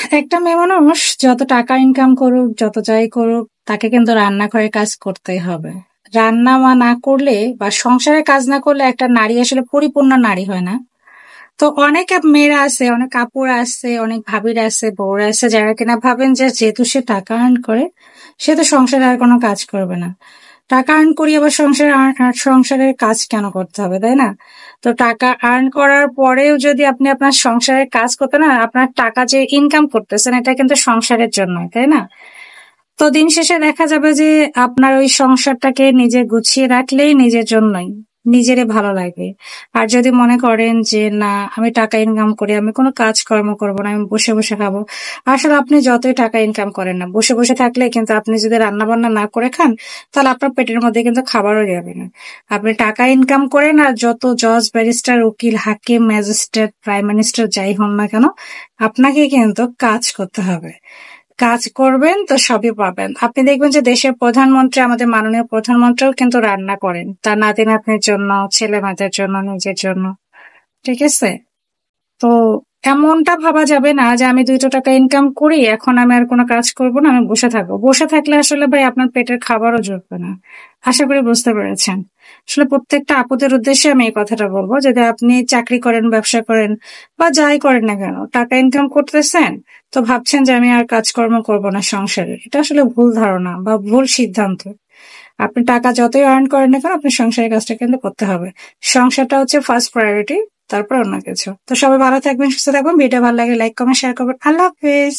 একটা মেয়ে মানুষ যত টাকা ইনকাম করুক, যত যাই করুক, তাকে কিন্তু রান্নাঘরে কাজ করতেই হবে। রান্না না করলে বা সংসারে কাজ না করলে একটা নারী আসলে পরিপূর্ণ নারী হয় না। তো অনেক মেয়েরা আছে, অনেক আপুরা আছে, অনেক ভাবিরা আছে, বউরা আছে, যারা কিনা ভাবেন যে যেহেতু সে টাকা আর্ন করে, সে তো সংসারে আর কোনো কাজ করবে না। টাকা আর্ন করি আবার সংসারের কাজ কেন করতে হবে, তাই না? তো টাকা আর্ন করার পরেও যদি আপনি আপনার সংসারের কাজ করতে না, আপনার টাকা যে ইনকাম করতেছেন এটা কিন্তু সংসারের জন্য, তাই না? তো দিন শেষে দেখা যাবে যে আপনার ওই সংসারটাকে নিজে গুছিয়ে রাখলেই নিজের জন্যই, নিজেরই ভালো লাগবে। আর যদি মনে করেন যে না, আমি টাকা ইনকাম করি, আমি কোনো কাজকর্ম করবো না, আমি বসে বসে খাবো, আসলে আপনি যতই টাকা ইনকাম করেন না, বসে বসে থাকলে কিন্তু আপনি যদি রান্না বান্না না করে খান, তাহলে আপনার পেটের মধ্যে কিন্তু খাবারও যাবে না। আপনি টাকা ইনকাম করেন আর যত জজ, ব্যারিস্টার, উকিল, হাকিম, ম্যাজিস্ট্রেট, প্রাইম মিনিস্টার যাই হন না কেন, আপনাকে কিন্তু কাজ করতে হবে। কাজ করবেন তো সবই পাবেন। আপনি দেখবেন যে দেশের প্রধানমন্ত্রী, আমাদের মাননীয় প্রধানমন্ত্রীও কিন্তু রান্না করেন তার নাতি নাতনির জন্য, ছেলে মেয়েদের জন্য, নিজের জন্য। ঠিক আছে? তো এমনটা ভাবা যাবে না যে আমি 2টা টাকা ইনকাম করি, এখন আমি আর কোনো কাজ করব না, আমি বসে থাকবো। বসে থাকলে আসলে ভাই আপনার পেটের খাবারও জুটবে না। আশা করি বুঝতে পেরেছেন। আসলে প্রত্যেকটা আপুদের উদ্দেশ্যে আমি এই কথাটা বলবো, যদি আপনি চাকরি করেন, ব্যবসা করেন বা যাই করেন না কেন, টাকা ইনকাম করতেছেন, তো ভাবছেন যে আমি আর কাজকর্ম করব না সংসারে, এটা আসলে ভুল ধারণা বা ভুল সিদ্ধান্ত। আপনি টাকা যতই আর্ন করেন না কেন, আপনার সংসারের কাজটা কিন্তু করতে হবে। সংসারটা হচ্ছে ফার্স্ট প্রায়োরিটি, তারপর অন্য কিছু। তো সবাই ভালো থাকবেন, সুস্থ থাকবেন। ভিডিও ভালো লাগে লাইক, কমেন্ট, শেয়ার করবেন। আল্লাহ হাফেজ।